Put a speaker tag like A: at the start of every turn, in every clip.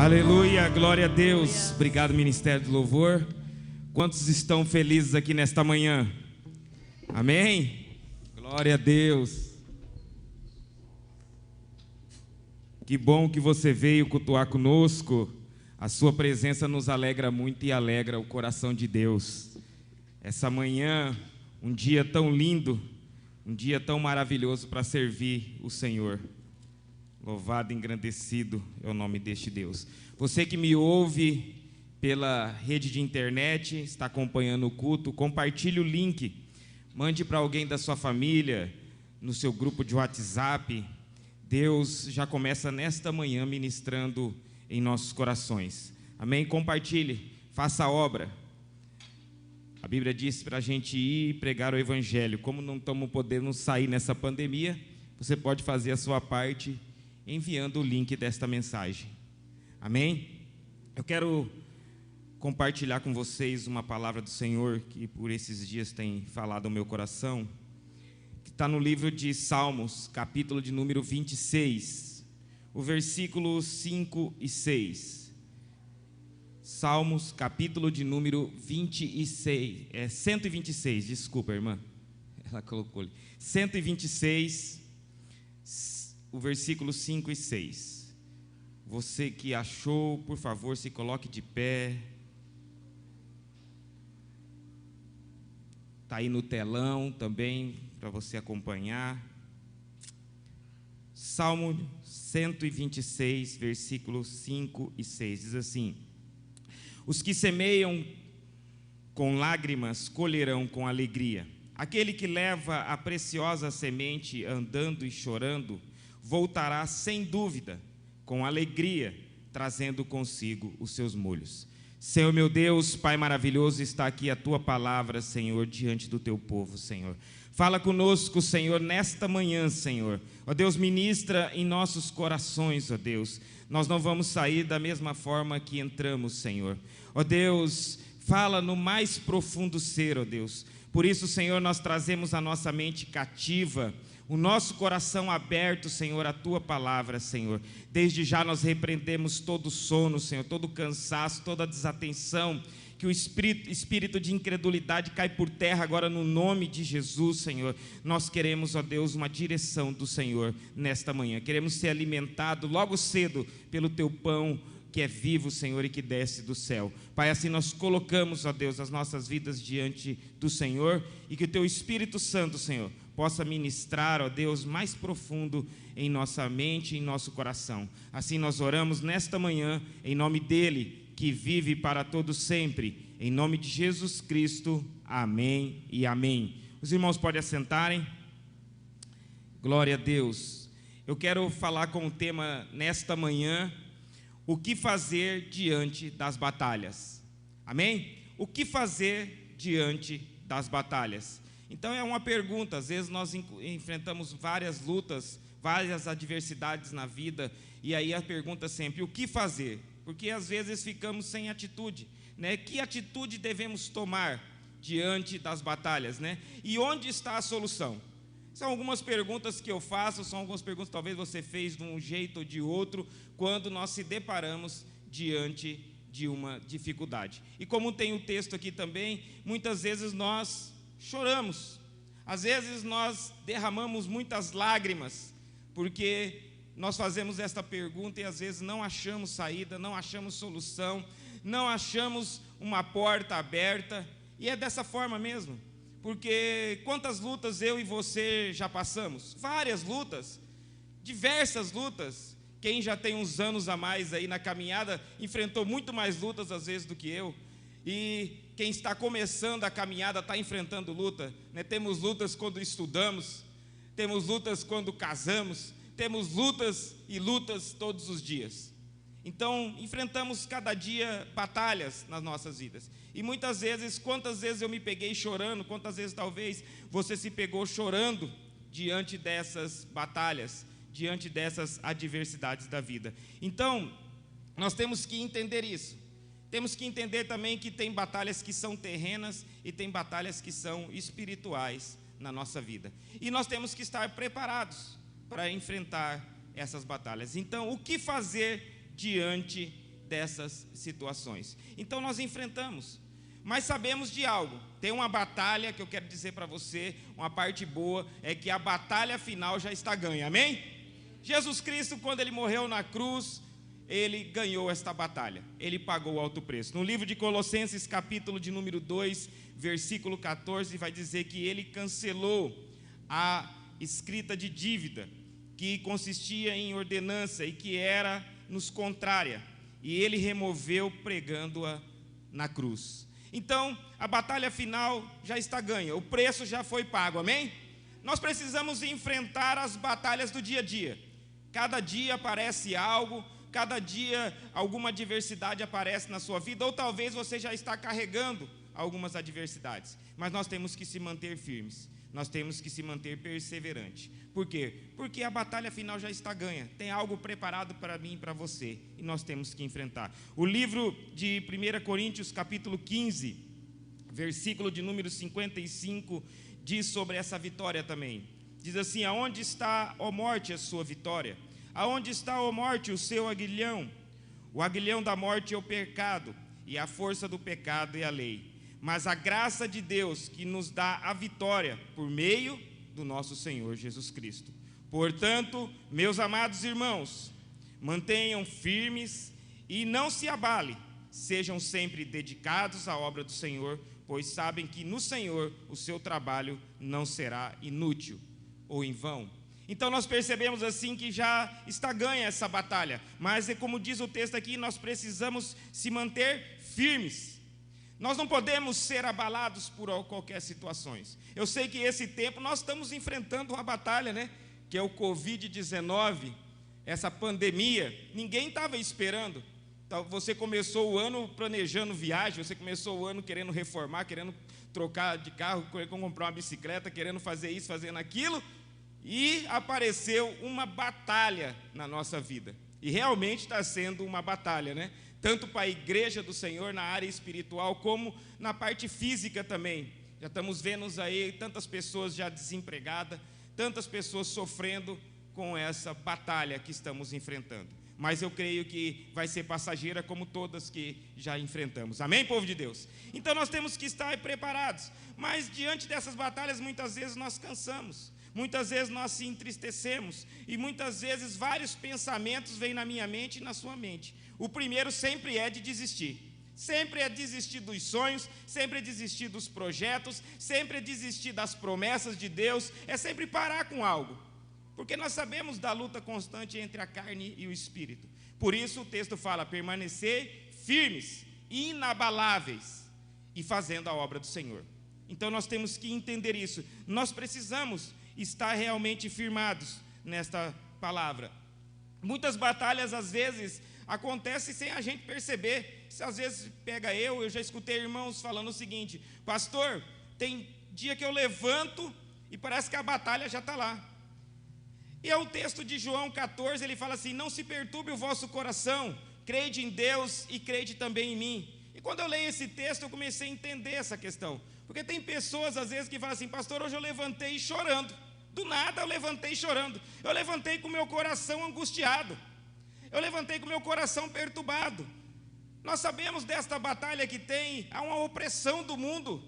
A: Aleluia, glória a Deus. Obrigado, Ministério do Louvor. Quantos estão felizes aqui nesta manhã? Amém? Glória a Deus. Que bom que você veio cultuar conosco. A sua presença nos alegra muito e alegra o coração de Deus. Essa manhã, um dia tão lindo, um dia tão maravilhoso para servir o Senhor. Louvado e engrandecido é o nome deste Deus. Você que me ouve pela rede de internet, está acompanhando o culto, compartilhe o link, mande para alguém da sua família, no seu grupo de WhatsApp. Deus já começa nesta manhã ministrando em nossos corações. Amém? Compartilhe, faça a obra. A Bíblia diz para a gente ir pregar o Evangelho. Como não estamos podendo sair nessa pandemia, você pode fazer a sua parte enviando o link desta mensagem. Amém? Eu quero compartilhar com vocês uma palavra do Senhor que por esses dias tem falado ao meu coração, que está no livro de Salmos, capítulo de número 26, o versículo 5 e 6. Salmos, capítulo de número 26, 126, desculpa, irmã, ela colocou ali, 126, o versículo 5 e 6. Você que achou, por favor, se coloque de pé. Está aí no telão também, para você acompanhar. Salmo 126, versículos 5 e 6, diz assim: os que semeiam com lágrimas colherão com alegria. Aquele que leva a preciosa semente andando e chorando, voltará sem dúvida, com alegria, trazendo consigo os seus molhos. Senhor meu Deus, Pai maravilhoso, está aqui a Tua palavra, Senhor, diante do Teu povo, Senhor. Fala conosco, Senhor, nesta manhã, Senhor. Ó Deus, ministra em nossos corações, ó Deus. Nós não vamos sair da mesma forma que entramos, Senhor. Ó Deus, fala no mais profundo ser, ó Deus. Por isso, Senhor, nós trazemos a nossa mente cativa, o nosso coração aberto, Senhor, à Tua palavra, Senhor. Desde já nós repreendemos todo sono, Senhor, todo cansaço, toda desatenção, que o espírito de incredulidade cai por terra agora no nome de Jesus, Senhor. Nós queremos, ó Deus, uma direção do Senhor nesta manhã. Queremos ser alimentados logo cedo pelo Teu pão, que é vivo, Senhor, e que desce do céu. Pai, assim nós colocamos, ó Deus, as nossas vidas diante do Senhor, e que o Teu Espírito Santo, Senhor, possa ministrar, ó Deus, mais profundo em nossa mente e em nosso coração. Assim nós oramos nesta manhã, em nome dEle, que vive para todos sempre, em nome de Jesus Cristo, amém e amém. Os irmãos podem assentarem. Glória a Deus. Eu quero falar com o tema nesta manhã: o que fazer diante das batalhas? Amém? O que fazer diante das batalhas? Então é uma pergunta. Às vezes nós enfrentamos várias lutas, várias adversidades na vida, e aí a pergunta sempre: o que fazer? Porque às vezes ficamos sem atitude, né? Que atitude devemos tomar diante das batalhas, né? E onde está a solução? São algumas perguntas que eu faço, são algumas perguntas que talvez você fez de um jeito ou de outro, quando nós se deparamos diante de uma dificuldade. E como tem o texto aqui também, muitas vezes nós choramos, às vezes nós derramamos muitas lágrimas, porque nós fazemos esta pergunta e às vezes não achamos saída, não achamos solução, não achamos uma porta aberta, e é dessa forma mesmo. Porque quantas lutas eu e você já passamos? Várias lutas, diversas lutas. Quem já tem uns anos a mais aí na caminhada enfrentou muito mais lutas às vezes do que eu. E quem está começando a caminhada está enfrentando luta, né? Temos lutas quando estudamos, temos lutas quando casamos, temos lutas e lutas todos os dias. Então, enfrentamos cada dia batalhas nas nossas vidas. E muitas vezes, quantas vezes eu me peguei chorando, quantas vezes talvez você se pegou chorando diante dessas batalhas, diante dessas adversidades da vida. Então, nós temos que entender isso. Temos que entender também que tem batalhas que são terrenas e tem batalhas que são espirituais na nossa vida. E nós temos que estar preparados para enfrentar essas batalhas. Então, o que fazer diante dessas situações. Então nós enfrentamos, mas sabemos de algo. Tem uma batalha que eu quero dizer para você, uma parte boa, é que a batalha final já está ganha, amém? Jesus Cristo, quando Ele morreu na cruz, Ele ganhou esta batalha, Ele pagou o alto preço. No livro de Colossenses, capítulo de número 2, versículo 14, vai dizer que Ele cancelou a escrita de dívida, que consistia em ordenança e que era nos contrária, e Ele removeu pregando-a na cruz. Então, a batalha final já está ganha, o preço já foi pago, amém? Nós precisamos enfrentar as batalhas do dia a dia. Cada dia aparece algo, cada dia alguma adversidade aparece na sua vida, ou talvez você já está carregando algumas adversidades, mas nós temos que se manter firmes, nós temos que se manter perseverantes. Por quê? Porque a batalha final já está ganha, tem algo preparado para mim e para você, e nós temos que enfrentar. O livro de 1 Coríntios, capítulo 15, versículo de número 55, diz sobre essa vitória também. Diz assim: aonde está, ó morte, a sua vitória? Aonde está, ó morte, o seu aguilhão? O aguilhão da morte é o pecado, e a força do pecado é a lei. Mas a graça de Deus que nos dá a vitória por meio do nosso Senhor Jesus Cristo. Portanto, meus amados irmãos, mantenham firmes e não se abalem, sejam sempre dedicados à obra do Senhor, pois sabem que no Senhor o seu trabalho não será inútil ou em vão. Então nós percebemos assim que já está ganha essa batalha, mas como diz o texto aqui, nós precisamos se manter firmes. Nós não podemos ser abalados por qualquer situação. Eu sei que esse tempo nós estamos enfrentando uma batalha, né? Que é o Covid-19, essa pandemia. Ninguém estava esperando. Então, você começou o ano planejando viagem, você começou o ano querendo reformar, querendo trocar de carro, querendo comprar uma bicicleta, querendo fazer isso, fazendo aquilo, e apareceu uma batalha na nossa vida. E realmente está sendo uma batalha, né? Tanto para a igreja do Senhor na área espiritual, como na parte física também. Já estamos vendo aí tantas pessoas já desempregadas, tantas pessoas sofrendo com essa batalha que estamos enfrentando. Mas eu creio que vai ser passageira como todas que já enfrentamos. Amém, povo de Deus? Então nós temos que estar preparados. Mas diante dessas batalhas, muitas vezes nós cansamos. Muitas vezes nós se entristecemos. E muitas vezes vários pensamentos vêm na minha mente e na sua mente. O primeiro sempre é de desistir. Sempre é desistir dos sonhos, sempre é desistir dos projetos, sempre é desistir das promessas de Deus, é sempre parar com algo. Porque nós sabemos da luta constante entre a carne e o espírito. Por isso o texto fala: permanecer firmes, inabaláveis e fazendo a obra do Senhor. Então nós temos que entender isso. Nós precisamos estar realmente firmados nesta palavra. Muitas batalhas às vezes acontecem sem a gente perceber. Se às vezes pega eu já escutei irmãos falando o seguinte: pastor, tem dia que eu levanto e parece que a batalha já está lá. E é o texto de João 14, ele fala assim: não se perturbe o vosso coração, crede em Deus e crede também em mim. E quando eu leio esse texto, eu comecei a entender essa questão. Porque tem pessoas às vezes que falam assim: pastor, hoje eu levantei chorando. Do nada eu levantei chorando. Eu levantei com o meu coração angustiado. Eu levantei com o meu coração perturbado. Nós sabemos desta batalha que tem, há uma opressão do mundo.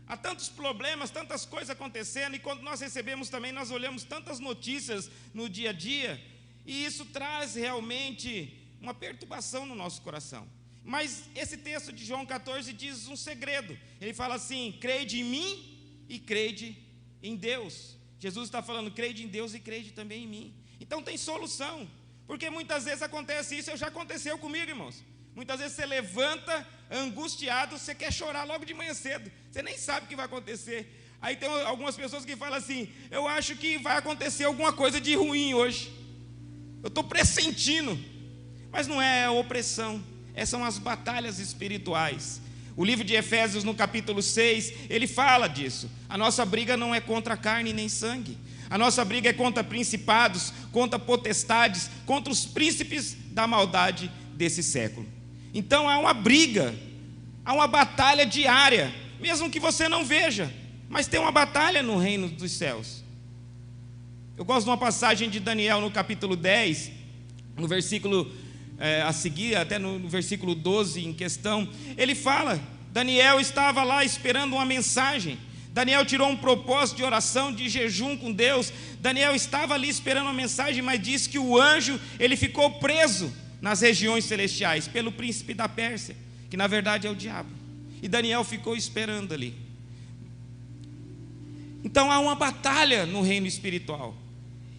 A: Há tantos problemas, tantas coisas acontecendo, e quando nós recebemos também, nós olhamos tantas notícias no dia a dia, e isso traz realmente uma perturbação no nosso coração. Mas esse texto de João 14 diz um segredo. Ele fala assim: crede em mim e crede em Deus. Jesus está falando: crede em Deus e crede também em mim. Então tem solução, porque muitas vezes acontece isso. Já aconteceu comigo, irmãos. Muitas vezes você levanta angustiado, você quer chorar logo de manhã cedo, você nem sabe o que vai acontecer. Aí tem algumas pessoas que falam assim: eu acho que vai acontecer alguma coisa de ruim hoje, eu estou pressentindo. Mas não é opressão, essas são as batalhas espirituais. O livro de Efésios, no capítulo 6, ele fala disso. A nossa briga não é contra carne nem sangue. A nossa briga é contra principados, contra potestades, contra os príncipes da maldade desse século. Então há uma briga, há uma batalha diária, mesmo que você não veja, mas tem uma batalha no reino dos céus. Eu gosto de uma passagem de Daniel no capítulo 10, no versículo a seguir, até no versículo 12 em questão, ele fala, Daniel estava lá esperando uma mensagem, Daniel tirou um propósito de oração, de jejum com Deus, Daniel estava ali esperando uma mensagem, mas diz que o anjo, ele ficou preso nas regiões celestiais, pelo príncipe da Pérsia, que na verdade é o diabo, e Daniel ficou esperando ali. Então há uma batalha no reino espiritual,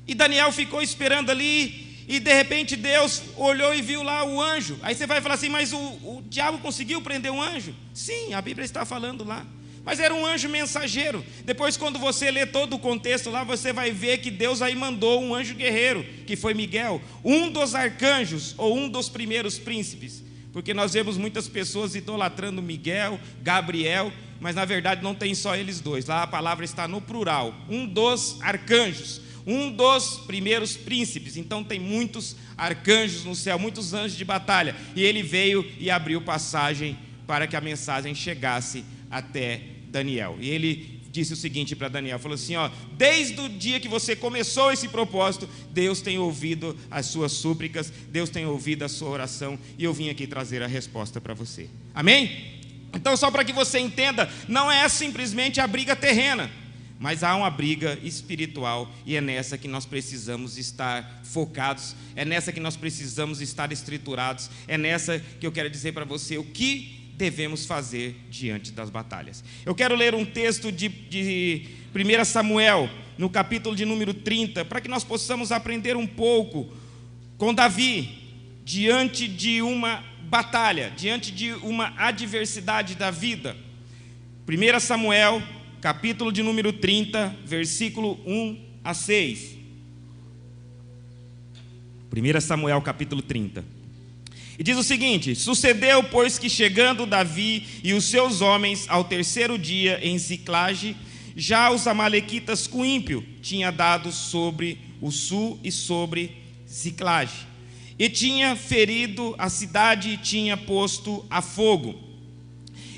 A: e Daniel ficou esperando ali, e de repente Deus olhou e viu lá o anjo. Aí você vai falar assim, mas o diabo conseguiu prender um anjo? Sim, a Bíblia está falando lá, mas era um anjo mensageiro. Depois, quando você lê todo o contexto lá, você vai ver que Deus aí mandou um anjo guerreiro, que foi Miguel, um dos arcanjos, ou um dos primeiros príncipes, porque nós vemos muitas pessoas idolatrando Miguel, Gabriel, mas na verdade não tem só eles dois, lá a palavra está no plural, um dos arcanjos, um dos primeiros príncipes. Então tem muitos arcanjos no céu, muitos anjos de batalha, e ele veio e abriu passagem para que a mensagem chegasse até Daniel. E ele disse o seguinte para Daniel, falou assim, desde o dia que você começou esse propósito, Deus tem ouvido as suas súplicas, Deus tem ouvido a sua oração, e eu vim aqui trazer a resposta para você. Amém? Então, só para que você entenda, não é simplesmente a briga terrena, mas há uma briga espiritual, e é nessa que nós precisamos estar focados, é nessa que nós precisamos estar estruturados, é nessa que eu quero dizer para você o que devemos fazer diante das batalhas. Eu quero ler um texto de 1 Samuel, no capítulo de número 30, para que nós possamos aprender um pouco com Davi, diante de uma batalha, diante de uma adversidade da vida. 1 Samuel, capítulo de número 30, versículo 1 a 6. 1 Samuel, capítulo 30. E diz o seguinte: sucedeu, pois, que chegando Davi e os seus homens ao terceiro dia em Ziclage, já os amalequitas com ímpio tinha dado sobre o sul e sobre Ziclage, e tinha ferido a cidade e tinha posto a fogo,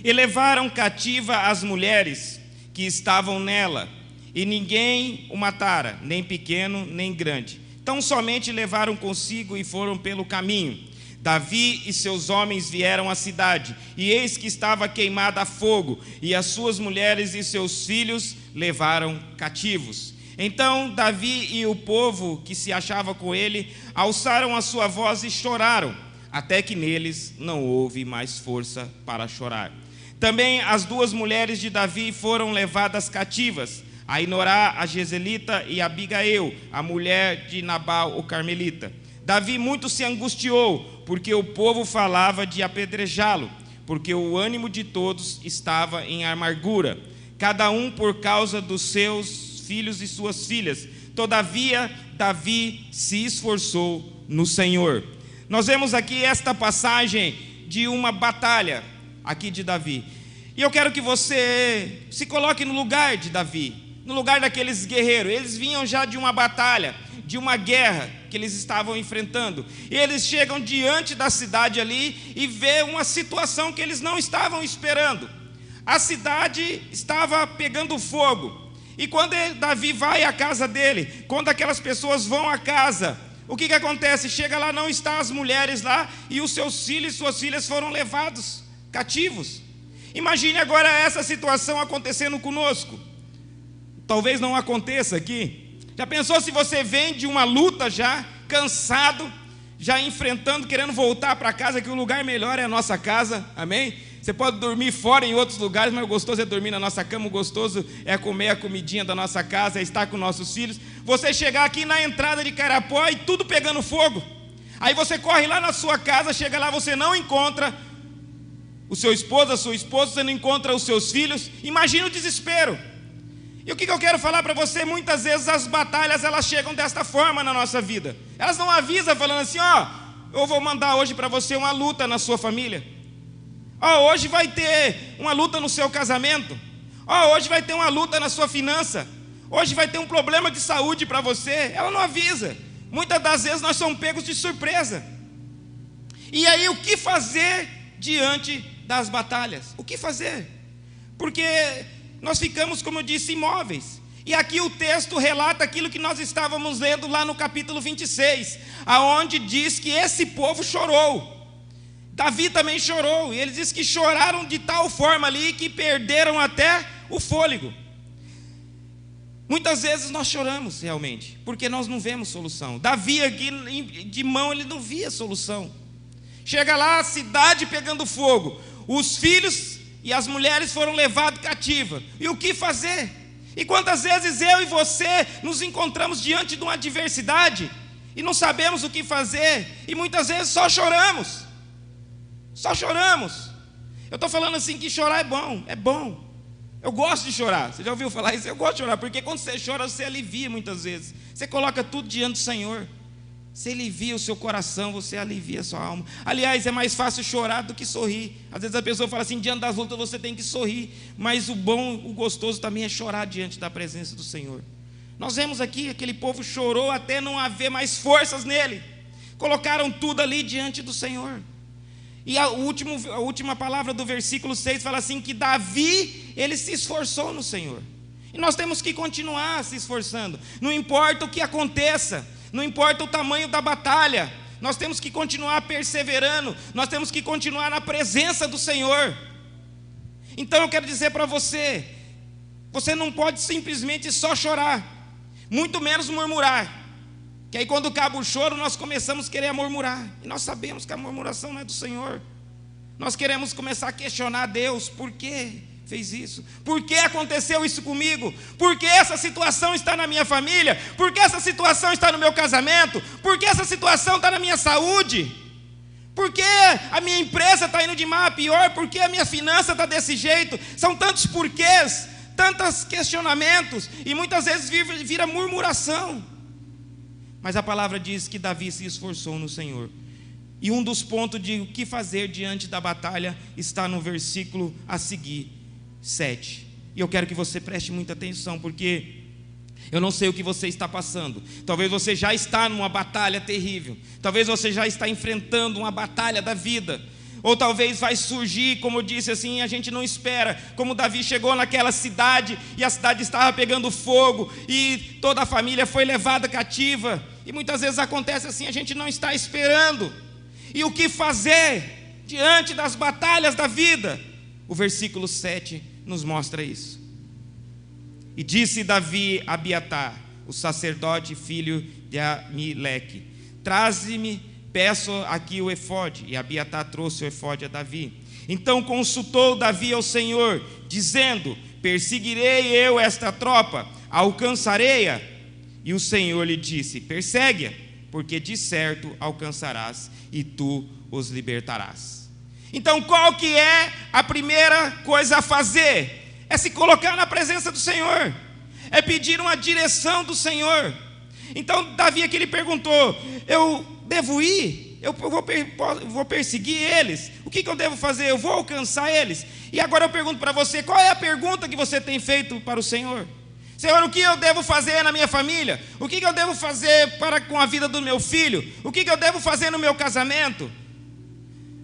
A: e levaram cativa as mulheres que estavam nela, e ninguém o matara, nem pequeno nem grande. Então somente levaram consigo e foram pelo caminho. Davi e seus homens vieram à cidade, e eis que estava queimada a fogo, e as suas mulheres e seus filhos levaram cativos. Então Davi e o povo que se achava com ele alçaram a sua voz e choraram, até que neles não houve mais força para chorar. Também as duas mulheres de Davi foram levadas cativas, Ainorá, a Jezelita, e Abigail, a mulher de Nabal, o Carmelita. Davi muito se angustiou, porque o povo falava de apedrejá-lo, porque o ânimo de todos estava em amargura, cada um por causa dos seus filhos e suas filhas. Todavia, Davi se esforçou no Senhor. Nós vemos aqui esta passagem de uma batalha, aqui de Davi. E eu quero que você se coloque no lugar de Davi, no lugar daqueles guerreiros. Eles vinham já de uma batalha, de uma guerra que eles estavam enfrentando, e eles chegam diante da cidade ali e vê uma situação que eles não estavam esperando. A cidade estava pegando fogo, e quando Davi vai à casa dele, quando aquelas pessoas vão à casa, o que acontece? Chega lá, não está as mulheres lá, e os seus filhos e suas filhas foram levados cativos. Imagine agora essa situação acontecendo conosco. Talvez não aconteça aqui. Já pensou se você vem de uma luta já, cansado, já enfrentando, querendo voltar para casa, que o lugar melhor é a nossa casa, amém? Você pode dormir fora em outros lugares, mas o gostoso é dormir na nossa cama, o gostoso é comer a comidinha da nossa casa, é estar com nossos filhos. Você chegar aqui na entrada de Carapó e tudo pegando fogo. Aí você corre lá na sua casa, chega lá, você não encontra o seu esposo, a sua esposa, você não encontra os seus filhos. Imagina o desespero. E o que eu quero falar para você? Muitas vezes as batalhas, elas chegam desta forma na nossa vida. Elas não avisam falando assim, eu vou mandar hoje para você uma luta na sua família. Hoje vai ter uma luta no seu casamento. Hoje vai ter uma luta na sua finança. Hoje vai ter um problema de saúde para você. Ela não avisa. Muitas das vezes nós somos pegos de surpresa. E aí o que fazer diante das batalhas? O que fazer? Porque nós ficamos, como eu disse, imóveis. E aqui o texto relata aquilo que nós estávamos lendo lá no capítulo 26, aonde diz que esse povo chorou. Davi também chorou, e ele diz que choraram de tal forma ali que perderam até o fôlego. Muitas vezes nós choramos realmente, porque nós não vemos solução. Davi aqui de mão, ele não via solução. Chega lá, a cidade pegando fogo, os filhos e as mulheres foram levados cativas, e o que fazer? E quantas vezes eu e você nos encontramos diante de uma adversidade, e não sabemos o que fazer, e muitas vezes só choramos. Só choramos. Eu estou falando assim que chorar é bom. Eu gosto de chorar. Você já ouviu falar isso? Eu gosto de chorar, porque quando você chora, você alivia muitas vezes. Você coloca tudo diante do Senhor. Você alivia o seu coração, você alivia a sua alma. Aliás, é mais fácil chorar do que sorrir. Às vezes a pessoa fala assim, diante das lutas você tem que sorrir. Mas o bom, o gostoso também é chorar diante da presença do Senhor. Nós vemos aqui, aquele povo chorou até não haver mais forças nele. Colocaram tudo ali diante do Senhor. E a última palavra do versículo 6 fala assim, que Davi, ele se esforçou no Senhor. E nós temos que continuar se esforçando. Não importa o que aconteça, não importa o tamanho da batalha, nós temos que continuar perseverando, nós temos que continuar na presença do Senhor. Então eu quero dizer para você, você não pode simplesmente só chorar, muito menos murmurar. Que aí quando acaba o choro, nós começamos a querer murmurar. E nós sabemos que a murmuração não é do Senhor. Nós queremos começar a questionar a Deus. Por que fez isso? Por que aconteceu isso comigo? Por que essa situação está na minha família? Por que essa situação está no meu casamento? Por que essa situação está na minha saúde? Por que a minha empresa está indo de mal a pior? Por que a minha finança está desse jeito? São tantos porquês, tantos questionamentos. E muitas vezes vira murmuração. Mas a palavra diz que Davi se esforçou no Senhor. E um dos pontos de o que fazer diante da batalha está no versículo a seguir, 7. E eu quero que você preste muita atenção, porque eu não sei o que você está passando. Talvez você já está numa batalha terrível. Talvez você já está enfrentando uma batalha da vida. Ou talvez vai surgir, como eu disse assim, a gente não espera. Como Davi chegou naquela cidade e a cidade estava pegando fogo e toda a família foi levada cativa. E muitas vezes acontece assim, a gente não está esperando. E o que fazer diante das batalhas da vida? O versículo 7 nos mostra isso. E disse Davi a Abiatar, o sacerdote filho de Amileque: traze-me, peço aqui o efode. E Abiatar trouxe o efode a Davi. Então consultou Davi ao Senhor, dizendo: perseguirei eu esta tropa, alcançarei-a? E o Senhor lhe disse: persegue-a, porque de certo alcançarás, e tu os libertarás. Então qual que é a primeira coisa a fazer? É se colocar na presença do Senhor, é pedir uma direção do Senhor. Então Davi aqui ele perguntou: eu devo ir? Eu vou perseguir eles? O que eu devo fazer? Eu vou alcançar eles? E agora eu pergunto para você, qual é a pergunta que você tem feito para o Senhor? Senhor, o que eu devo fazer na minha família? O que eu devo fazer com a vida do meu filho? O que eu devo fazer no meu casamento?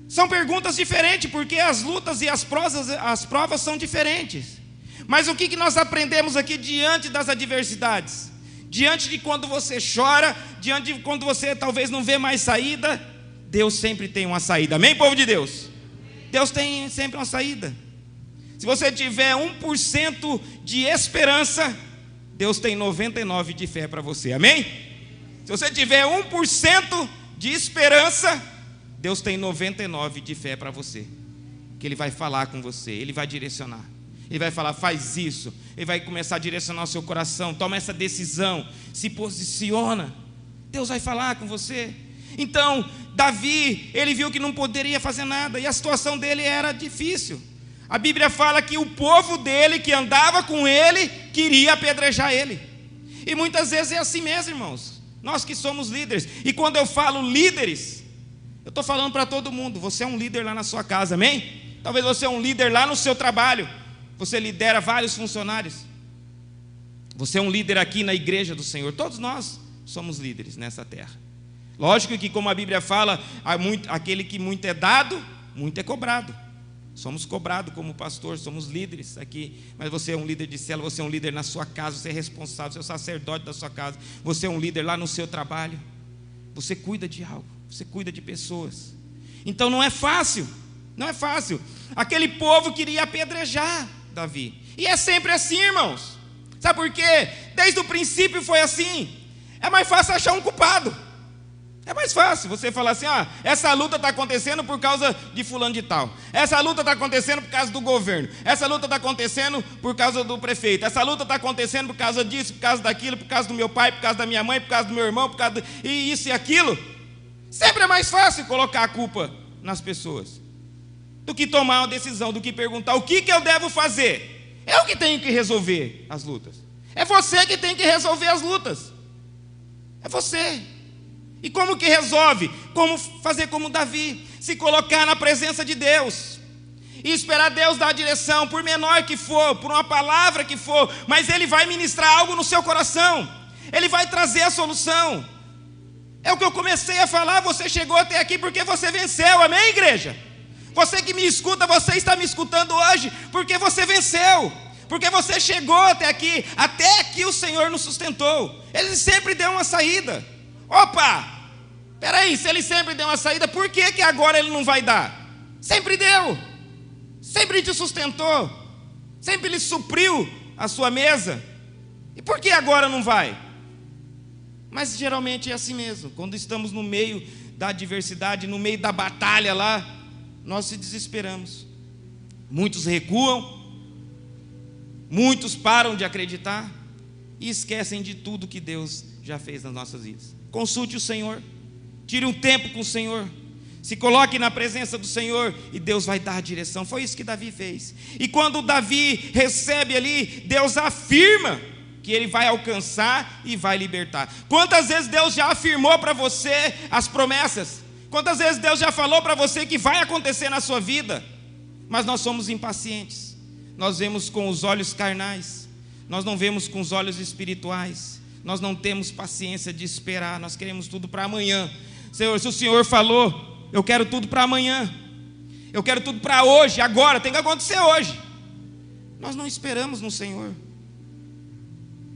A: São perguntas diferentes, porque as lutas e as provas são diferentes. Mas o que nós aprendemos aqui diante das adversidades? Diante de quando você chora, diante de quando você talvez não vê mais saída, Deus sempre tem uma saída. Amém, povo de Deus? Deus tem sempre uma saída. Se você tiver 1% de esperança, Deus tem 99% de fé para você. Amém? Se você tiver 1% de esperança, Deus tem 99% de fé para você. Que Ele vai falar com você, Ele vai direcionar. Ele vai falar: faz isso. Ele vai começar a direcionar o seu coração. Toma essa decisão, se posiciona. Deus vai falar com você. Então Davi, ele viu que não poderia fazer nada, e a situação dele era difícil. A Bíblia fala que o povo dele, que andava com ele, queria apedrejar ele. E muitas vezes é assim mesmo, irmãos. Nós que somos líderes. E quando eu falo líderes, eu estou falando para todo mundo. Você é um líder lá na sua casa, amém? Talvez você é um líder lá no seu trabalho. Você lidera vários funcionários. Você é um líder aqui na igreja do Senhor. Todos nós somos líderes nessa terra. Lógico que, como a Bíblia fala, aquele que muito é dado, muito é cobrado. Somos cobrados como pastor, somos líderes aqui, mas você é um líder de célula, você é um líder na sua casa, você é responsável, você é o sacerdote da sua casa, você é um líder lá no seu trabalho, você cuida de algo, você cuida de pessoas. Então não é fácil, não é fácil. Aquele povo queria apedrejar Davi, e é sempre assim, irmãos. Sabe por quê? Desde o princípio foi assim. É mais fácil achar um culpado. É mais fácil você falar assim: essa luta está acontecendo por causa de fulano de tal, essa luta está acontecendo por causa do governo, essa luta está acontecendo por causa do prefeito, essa luta está acontecendo por causa disso, por causa daquilo, por causa do meu pai, por causa da minha mãe, por causa do meu irmão, por causa e isso e aquilo. Sempre é mais fácil colocar a culpa nas pessoas do que tomar uma decisão, do que perguntar o que eu devo fazer. Eu que tenho que resolver as lutas. É você que tem que resolver as lutas. É você. E como que resolve? Como fazer como Davi, se colocar na presença de Deus e esperar Deus dar a direção, por menor que for, por uma palavra que for, mas Ele vai ministrar algo no seu coração, Ele vai trazer a solução. É o que eu comecei a falar, você chegou até aqui porque você venceu, amém, igreja? Você que me escuta, você está me escutando hoje porque você venceu, porque você chegou até aqui o Senhor nos sustentou, Ele sempre deu uma saída. Opa, peraí, se Ele sempre deu uma saída, por que agora Ele não vai dar? Sempre deu, sempre te sustentou, sempre Ele supriu a sua mesa, e por que agora não vai? Mas geralmente é assim mesmo, quando estamos no meio da adversidade, no meio da batalha lá, nós se desesperamos, muitos recuam, muitos param de acreditar, e esquecem de tudo que Deus já fez nas nossas vidas. Consulte o Senhor, tire um tempo com o Senhor, se coloque na presença do Senhor e Deus vai dar a direção. Foi isso que Davi fez. E quando Davi recebe ali, Deus afirma que ele vai alcançar e vai libertar. Quantas vezes Deus já afirmou para você as promessas? Quantas vezes Deus já falou para você que vai acontecer na sua vida? Mas nós somos impacientes, nós vemos com os olhos carnais, nós não vemos com os olhos espirituais. Nós não temos paciência de esperar, nós queremos tudo para amanhã. Senhor, se o Senhor falou, eu quero tudo para amanhã, eu quero tudo para hoje, agora, tem que acontecer hoje. Nós não esperamos no Senhor.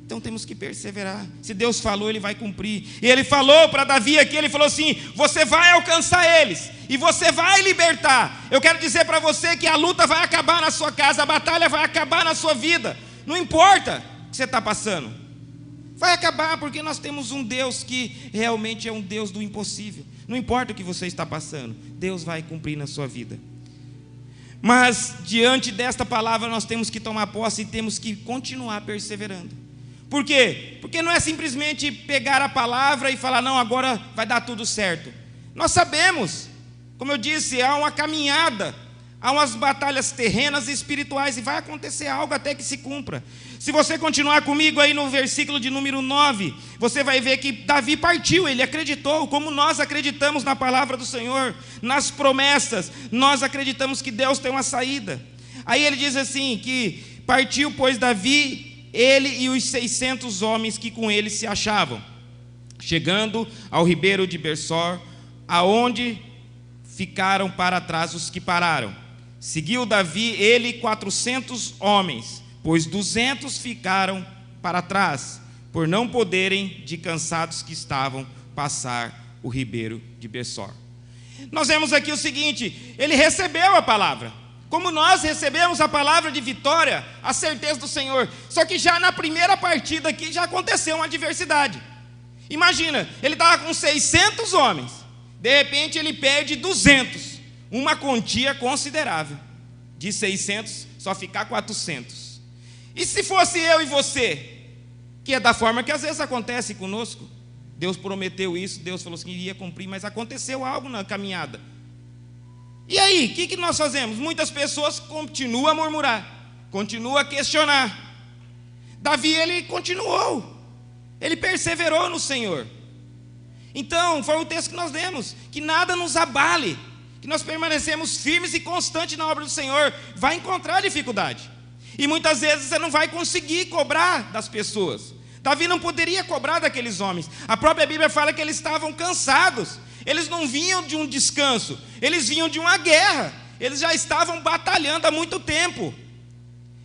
A: Então temos que perseverar. Se Deus falou, Ele vai cumprir. E Ele falou para Davi aqui, Ele falou assim: você vai alcançar eles, e você vai libertar. Eu quero dizer para você que a luta vai acabar na sua casa, a batalha vai acabar na sua vida. Não importa o que você está passando, vai acabar, porque nós temos um Deus que realmente é um Deus do impossível. Não importa o que você está passando, Deus vai cumprir na sua vida. Mas diante desta palavra nós temos que tomar posse e temos que continuar perseverando. Por quê? Porque não é simplesmente pegar a palavra e falar: não, agora vai dar tudo certo. Nós sabemos, como eu disse, há uma caminhada, há umas batalhas terrenas e espirituais, e vai acontecer algo até que se cumpra. Se você continuar comigo aí no versículo de número 9, você vai ver que Davi partiu, ele acreditou, como nós acreditamos na palavra do Senhor, nas promessas, nós acreditamos que Deus tem uma saída. Aí ele diz assim, que partiu, pois, Davi, ele e os 600 homens que com ele se achavam, chegando ao ribeiro de Besor, aonde ficaram para trás os que pararam. Seguiu Davi, ele 400 homens, pois 200 ficaram para trás, por não poderem, de cansados que estavam, passar o ribeiro de Besor. Nós vemos aqui o seguinte: ele recebeu a palavra, como nós recebemos a palavra de vitória, a certeza do Senhor. Só que já na primeira partida aqui já aconteceu uma adversidade. Imagina, ele estava com 600 homens, de repente ele perde 200, uma quantia considerável. De 600 só ficar 400. E se fosse eu e você, que é da forma que às vezes acontece conosco, Deus prometeu isso, Deus falou que iria cumprir, mas aconteceu algo na caminhada. E aí, o que nós fazemos? Muitas pessoas continuam a murmurar, continuam a questionar. Davi, ele continuou, ele perseverou no Senhor. Então, foi o texto que nós lemos, que nada nos abale, que nós permanecemos firmes e constantes na obra do Senhor. Vai encontrar dificuldade, e muitas vezes você não vai conseguir cobrar das pessoas. Davi não poderia cobrar daqueles homens. A própria Bíblia fala que eles estavam cansados. Eles não vinham de um descanso, eles vinham de uma guerra. eles já estavam batalhando há muito tempo.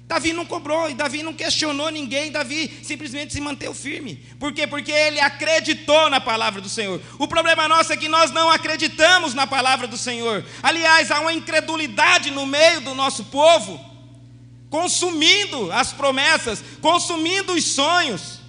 A: Davi não cobrou, e Davi não questionou ninguém, Davi simplesmente se manteve firme. Por quê? Porque ele acreditou na palavra do Senhor. O problema nosso é que nós não acreditamos na palavra do Senhor. Aliás, há uma incredulidade no meio do nosso povo, consumindo as promessas, consumindo os sonhos,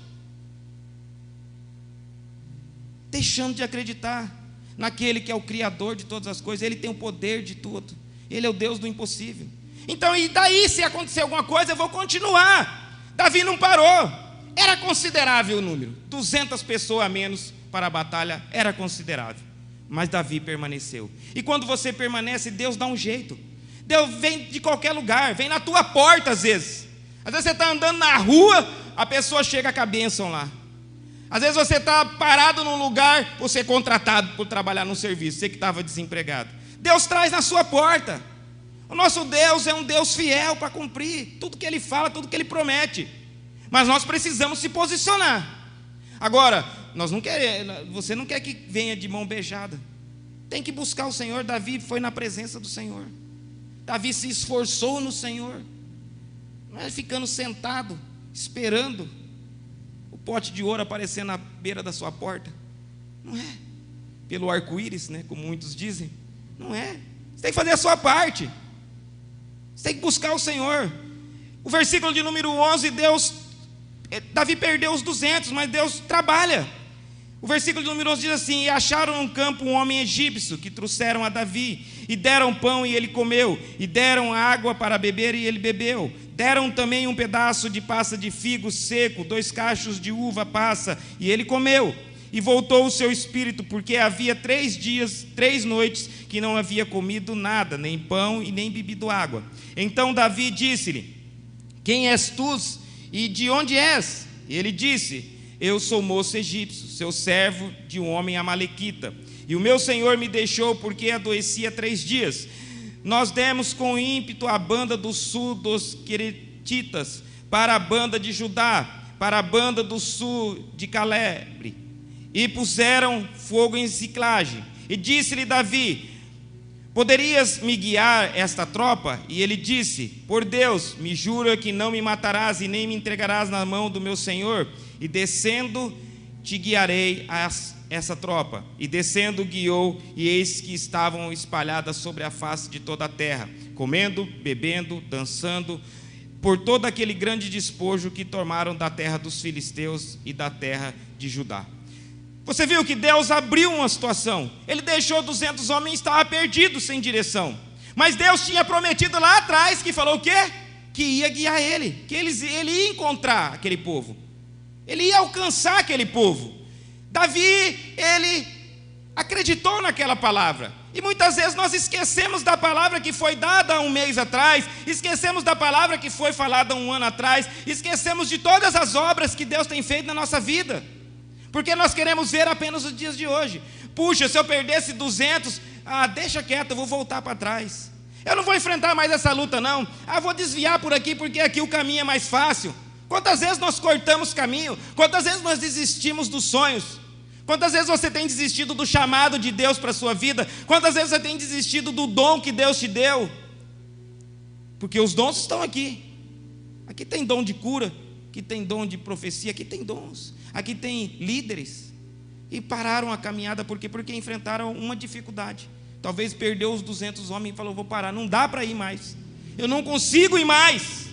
A: deixando de acreditar naquele que é o Criador de todas as coisas. Ele tem o poder de tudo, Ele é o Deus do impossível. Então, e daí, se acontecer alguma coisa, eu vou continuar. Davi não parou. Era considerável o número, 200 pessoas a menos para a batalha, era considerável, mas Davi permaneceu. E quando você permanece, Deus dá um jeito. Deus vem de qualquer lugar, vem na tua porta às vezes você está andando na rua, a pessoa chega com a bênção lá. Às vezes você está parado num lugar, você é contratado por trabalhar num serviço, você que estava desempregado, Deus traz na sua porta. O nosso Deus é um Deus fiel para cumprir tudo que Ele fala, tudo que Ele promete. Mas nós precisamos se posicionar. Agora, você não quer que venha de mão beijada. Tem que buscar o Senhor. Davi foi na presença do Senhor. Davi se esforçou no Senhor. Não é ficando sentado, esperando o pote de ouro aparecer na beira da sua porta. Não é pelo arco-íris, né, como muitos dizem. Não é. Você tem que fazer a sua parte. Você tem que buscar o Senhor. O versículo de número 11, Davi perdeu os 200, mas Deus trabalha. O versículo de número 11 diz assim: e acharam no campo um homem egípcio, que trouxeram a Davi, e deram pão e ele comeu, e deram água para beber e ele bebeu. Deram também um pedaço de passa de figo seco, 2 cachos de uva passa, e ele comeu. E voltou o seu espírito, porque havia 3 dias, 3 noites, que não havia comido nada, nem pão e nem bebido água. Então Davi disse-lhe: quem és tu e de onde és? E ele disse: eu sou moço egípcio, seu servo de um homem amalequita. E o meu senhor me deixou porque adoecia 3 dias. Nós demos com ímpeto a banda do sul dos Queretitas, para a banda de Judá, para a banda do sul de Calebre, e puseram fogo em Ziclage. E disse-lhe Davi: poderias me guiar esta tropa? E ele disse: por Deus, me jura que não me matarás e nem me entregarás na mão do meu senhor, e descendo te guiarei a essa tropa. E descendo guiou, e eis que estavam espalhadas sobre a face de toda a terra, comendo, bebendo, dançando, por todo aquele grande despojo que tomaram da terra dos filisteus e da terra de Judá. Você viu que Deus abriu uma situação. Ele deixou 200 homens, estavam perdidos, sem direção. Mas Deus tinha prometido lá atrás, que falou o quê? Que ia guiar ele, que ele ia encontrar aquele povo, ele ia alcançar aquele povo. Davi, ele acreditou naquela palavra. E muitas vezes nós esquecemos da palavra que foi dada há um mês atrás, esquecemos da palavra que foi falada há um ano atrás, esquecemos de todas as obras que Deus tem feito na nossa vida, porque nós queremos ver apenas os dias de hoje. Puxa, se eu perdesse 200, deixa quieto, eu vou voltar para trás. Eu não vou enfrentar mais essa luta não. Vou desviar por aqui, porque aqui o caminho é mais fácil. Quantas vezes nós cortamos caminho? Quantas vezes nós desistimos dos sonhos? Quantas vezes você tem desistido do chamado de Deus para a sua vida? Quantas vezes você tem desistido do dom que Deus te deu? Porque os dons estão aqui. Aqui tem dom de cura, aqui tem dom de profecia, aqui tem dons. Aqui tem líderes. E pararam a caminhada, porque enfrentaram uma dificuldade. Talvez perdeu os 200 homens e falou: vou parar, não dá para ir mais. Eu não consigo ir mais.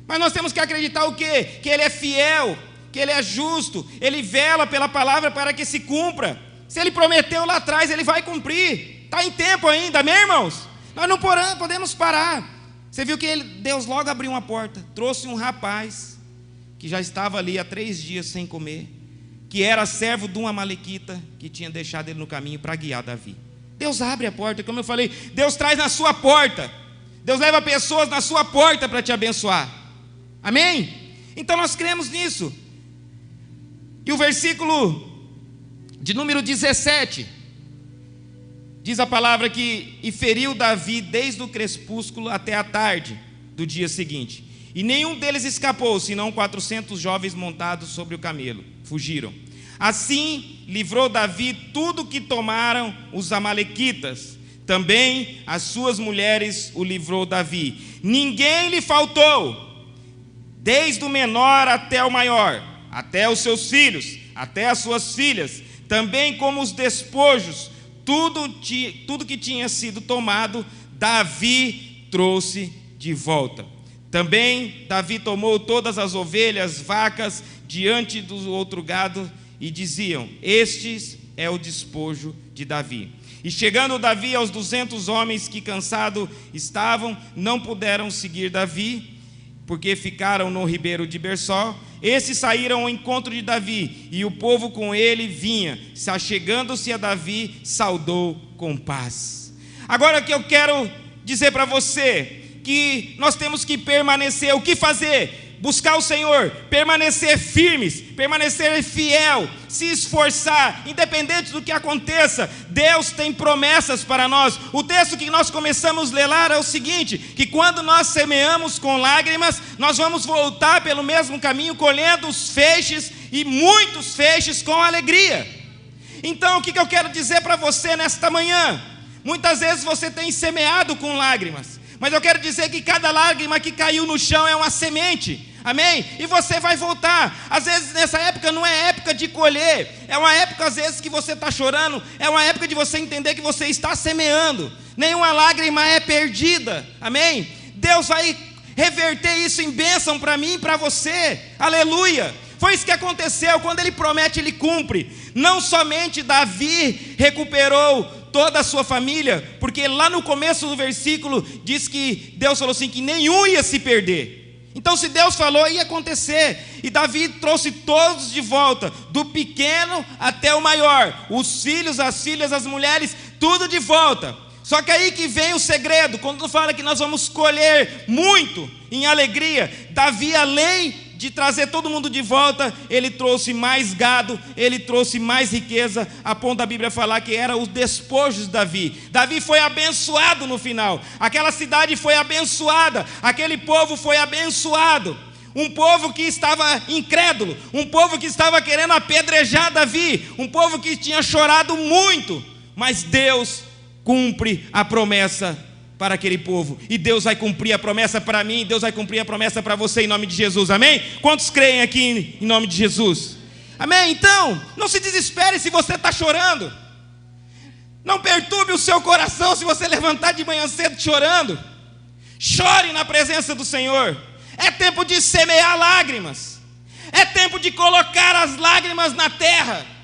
A: Mas nós temos que acreditar o quê? Que Ele é fiel, que Ele é justo, Ele vela pela palavra para que se cumpra. Se Ele prometeu lá atrás, Ele vai cumprir. Está em tempo ainda, amém, irmãos? Nós não podemos parar. Você viu que Deus logo abriu uma porta, trouxe um rapaz que já estava ali há 3 dias sem comer, que era servo de um amalequita, que tinha deixado ele no caminho para guiar Davi. Deus abre a porta, como eu falei, Deus traz na sua porta, Deus leva pessoas na sua porta para te abençoar, amém? Então nós cremos nisso. E o versículo de número 17, diz a palavra que: e feriu Davi desde o crepúsculo até a tarde do dia seguinte, e nenhum deles escapou, senão 400 jovens montados sobre o camelo, fugiram. Assim livrou Davi tudo que tomaram os amalequitas, Também as suas mulheres o livrou Davi. Ninguém lhe faltou, desde o menor até o maior, até os seus filhos, até as suas filhas, também como os despojos, tudo que tinha sido tomado, Davi trouxe de volta. Também Davi tomou todas as ovelhas, vacas, diante do outro gado, e diziam: este é o despojo de Davi. E chegando Davi aos 200 homens que cansados estavam, não puderam seguir Davi, porque ficaram no ribeiro de Bersó. Esses saíram ao encontro de Davi, e o povo com ele vinha, se achegando-se a Davi, saudou com paz. Agora que eu quero dizer para você, que nós temos que permanecer. O que fazer? Buscar o Senhor, permanecer firmes, permanecer fiel, se esforçar, independente do que aconteça. Deus tem promessas para nós. O texto que nós começamos a ler lá é o seguinte: que quando nós semeamos com lágrimas, nós vamos voltar pelo mesmo caminho, colhendo os feixes, e muitos feixes com alegria. Então o que eu quero dizer para você nesta manhã? Muitas vezes você tem semeado com lágrimas, mas eu quero dizer que cada lágrima que caiu no chão é uma semente, amém? E você vai voltar. Às vezes nessa época não é época de colher, é uma época às vezes que você está chorando, é uma época de você entender que você está semeando. Nenhuma lágrima é perdida, amém? Deus vai reverter isso em bênção para mim e para você, aleluia. Foi isso que aconteceu. Quando Ele promete, Ele cumpre. Não somente Davi recuperou toda a sua família, porque lá no começo do versículo diz que Deus falou assim, que nenhum ia se perder. Então se Deus falou, ia acontecer. E Davi trouxe todos de volta, do pequeno até o maior, os filhos, as filhas, as mulheres, tudo de volta. Só que aí que vem o segredo, quando fala que nós vamos colher muito em alegria. Davi, além de trazer todo mundo de volta, ele trouxe mais gado, ele trouxe mais riqueza, a ponto da Bíblia falar que eram os despojos de Davi. Davi foi abençoado no final, aquela cidade foi abençoada, aquele povo foi abençoado. Um povo que estava incrédulo, um povo que estava querendo apedrejar Davi, um povo que tinha chorado muito, mas Deus cumpre a promessa para aquele povo, e Deus vai cumprir a promessa para mim, Deus vai cumprir a promessa para você em nome de Jesus, amém? Quantos creem aqui em nome de Jesus? Amém? Então, não se desespere se você está chorando, não perturbe o seu coração se você levantar de manhã cedo chorando. Chore na presença do Senhor. É tempo de semear lágrimas, é tempo de colocar as lágrimas na terra.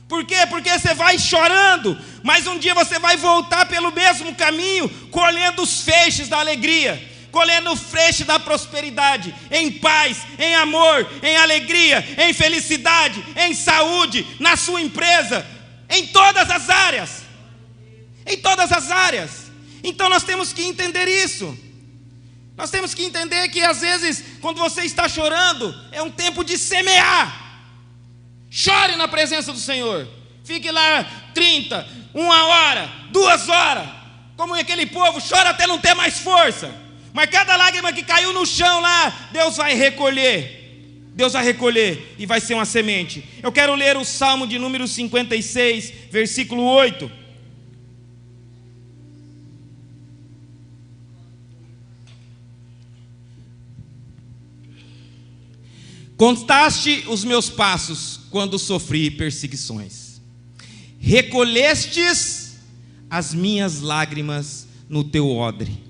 A: Por quê? Porque você vai chorando, mas um dia você vai voltar pelo mesmo caminho, colhendo os feixes da alegria, colhendo o feixe da prosperidade, em paz, em amor, em alegria, em felicidade, em saúde, na sua empresa, em todas as áreas. Em todas as áreas. Então nós temos que entender isso. Nós temos que entender que às vezes, quando você está chorando, é um tempo de semear. Chore na presença do Senhor. Fique lá 30, 1 hora, 2 horas, como aquele povo, chora até não ter mais força. Mas cada lágrima que caiu no chão lá, Deus vai recolher. Deus vai recolher e vai ser uma semente. Eu quero ler o Salmo de número 56, versículo 8. Contaste os meus passos quando sofri perseguições. Recolhestes as minhas lágrimas no teu odre.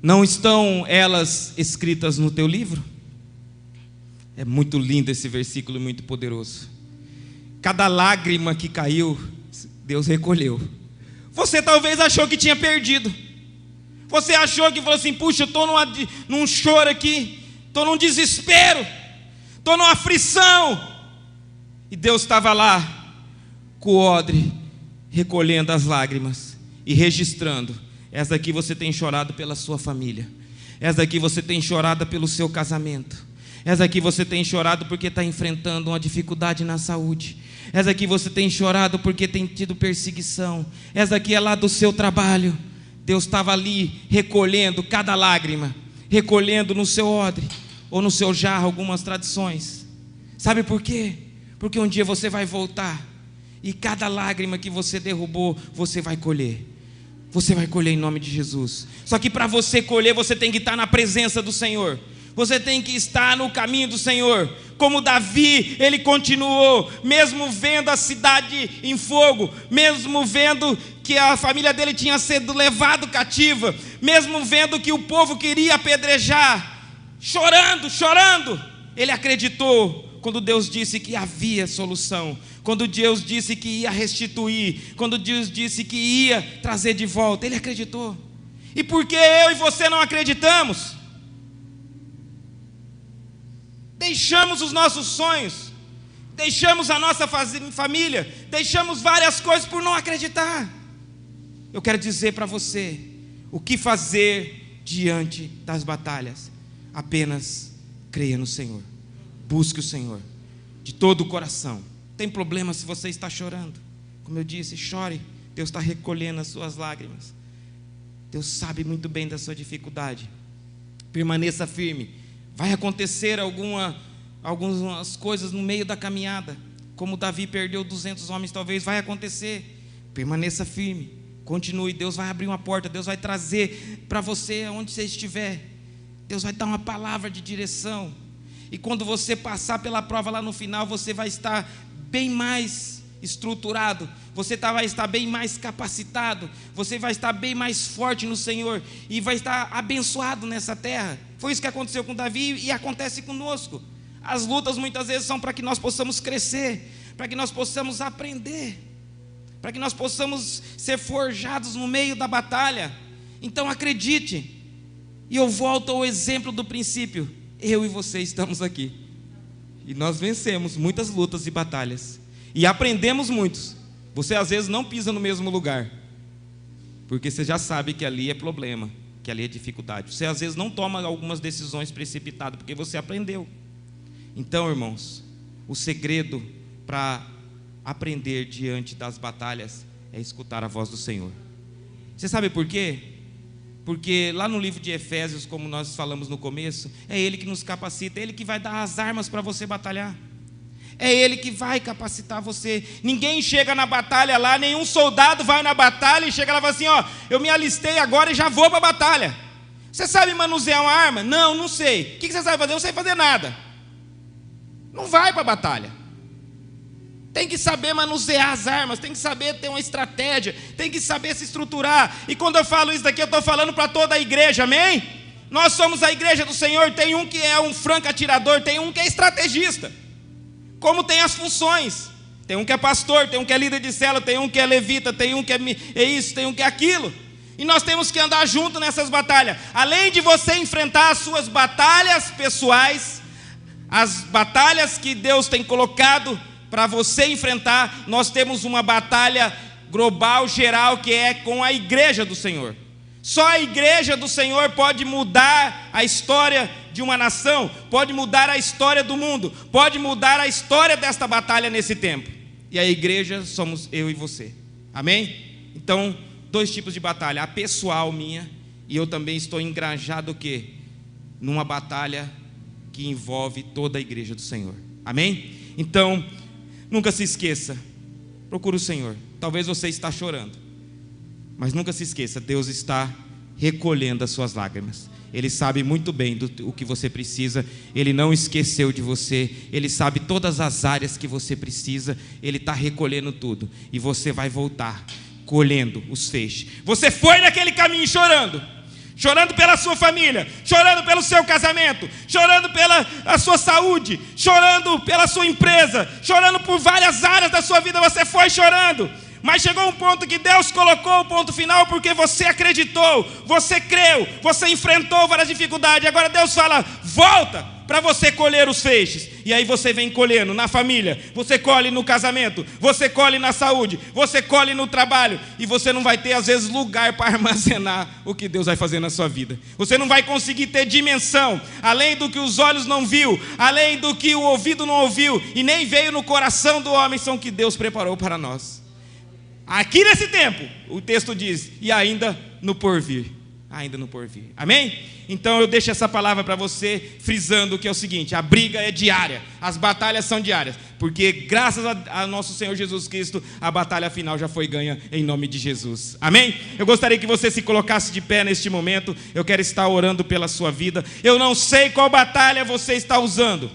A: Não estão elas escritas no teu livro? É muito lindo esse versículo, muito poderoso. Cada lágrima que caiu, Deus recolheu. Você talvez achou que tinha perdido. Você achou que falou assim, puxa, eu estou num choro aqui, estou num desespero, estou numa aflição. E Deus estava lá com o odre, recolhendo as lágrimas e registrando. Essa aqui você tem chorado pela sua família, essa aqui você tem chorado pelo seu casamento, essa aqui você tem chorado porque está enfrentando uma dificuldade na saúde, essa aqui você tem chorado porque tem tido perseguição, essa aqui é lá do seu trabalho. Deus estava ali recolhendo cada lágrima, recolhendo no seu odre ou no seu jarro, algumas tradições. Sabe por quê? Porque um dia você vai voltar e cada lágrima que você derrubou, você vai colher. você vai colher em nome de Jesus. Só que para você colher, você tem que estar na presença do Senhor. Você tem que estar no caminho do Senhor. Como Davi, ele continuou, mesmo vendo a cidade em fogo, mesmo vendo que a família dele tinha sido levado cativa, mesmo vendo que o povo queria apedrejar, chorando, ele acreditou quando Deus disse que havia solução, quando Deus disse que ia restituir, quando Deus disse que ia trazer de volta, ele acreditou. E por que eu e você não acreditamos? Deixamos os nossos sonhos, deixamos a nossa família, deixamos várias coisas por não acreditar. Eu quero dizer para você, o que fazer diante das batalhas? Apenas creia no Senhor, busque o Senhor, de todo o coração. Tem problema se você está chorando, como eu disse, chore, Deus está recolhendo as suas lágrimas. Deus sabe muito bem da sua dificuldade, permaneça firme. Vai acontecer algumas coisas no meio da caminhada, como Davi perdeu 200 homens, talvez vai acontecer. Permaneça firme, continue. Deus vai abrir uma porta, Deus vai trazer para você onde você estiver. Deus vai dar uma palavra de direção. E quando você passar pela prova lá no final, você vai estar bem mais estruturado, você vai estar bem mais capacitado, você vai estar bem mais forte no Senhor e vai estar abençoado nessa terra. Foi isso que aconteceu com Davi e acontece conosco. As lutas muitas vezes são para que nós possamos crescer, para que nós possamos aprender, para que nós possamos ser forjados no meio da batalha. Então acredite, e eu volto ao exemplo do princípio. Eu e você estamos aqui e nós vencemos muitas lutas e batalhas e aprendemos muitos. Você às vezes não pisa no mesmo lugar, porque você já sabe que ali é problema, que ali é dificuldade. Você às vezes não toma algumas decisões precipitadas, porque você aprendeu. Então, irmãos, o segredo para aprender diante das batalhas é escutar a voz do Senhor. Você sabe por quê? Porque lá no livro de Efésios, como nós falamos no começo, é Ele que nos capacita, é Ele que vai dar as armas para você batalhar. É Ele que vai capacitar você. Ninguém chega na batalha lá, nenhum soldado vai na batalha e chega lá e fala assim, ó, eu me alistei agora e já vou para a batalha. Você sabe manusear uma arma? Não, não sei. O que você sabe fazer? Eu não sei fazer nada. Não vai para a batalha. Tem que saber manusear as armas, tem que saber ter uma estratégia, tem que saber se estruturar. E quando eu falo isso daqui, eu estou falando para toda a igreja, amém? Nós somos a igreja do Senhor. Tem um que é um franco atirador, tem um que é estrategista. Como tem as funções, tem um que é pastor, tem um que é líder de célula, tem um que é levita, tem um que é isso, tem um que é aquilo. E nós temos que andar junto nessas batalhas. Além de você enfrentar as suas batalhas pessoais, as batalhas que Deus tem colocado para você enfrentar, nós temos uma batalha global, geral, que é com a igreja do Senhor. Só a igreja do Senhor pode mudar a história de uma nação, pode mudar a história do mundo, pode mudar a história desta batalha nesse tempo. E a igreja somos eu e você, amém? Então, dois tipos de batalha, a pessoal minha, e eu também estou engajado o quê? Numa batalha que envolve toda a igreja do Senhor, amém? Então, nunca se esqueça, procure o Senhor. Talvez você está chorando, mas nunca se esqueça, Deus está recolhendo as suas lágrimas. Ele sabe muito bem do que você precisa. Ele não esqueceu de você. Ele sabe todas as áreas que você precisa. Ele está recolhendo tudo. E você vai voltar colhendo os feixes. Você foi naquele caminho chorando. Chorando pela sua família, chorando pelo seu casamento, chorando pela a sua saúde, chorando pela sua empresa, chorando por várias áreas da sua vida. Você foi chorando. Mas chegou um ponto que Deus colocou o ponto final, porque você acreditou, você creu, você enfrentou várias dificuldades. Agora Deus fala, volta para você colher os feixes. E aí você vem colhendo na família, você colhe no casamento, você colhe na saúde, você colhe no trabalho. E você não vai ter às vezes lugar para armazenar o que Deus vai fazer na sua vida. Você não vai conseguir ter dimensão, além do que os olhos não viu, além do que o ouvido não ouviu, e nem veio no coração do homem, são que Deus preparou para nós. Aqui nesse tempo, o texto diz, e ainda no porvir. ainda no porvir. Amém? Então eu deixo essa palavra para você, frisando que é o seguinte: a briga é diária, as batalhas são diárias, porque graças a nosso Senhor Jesus Cristo, a batalha final já foi ganha em nome de Jesus. Amém? Eu gostaria que você se colocasse de pé neste momento. Eu quero estar orando pela sua vida. Eu não sei qual batalha você está usando,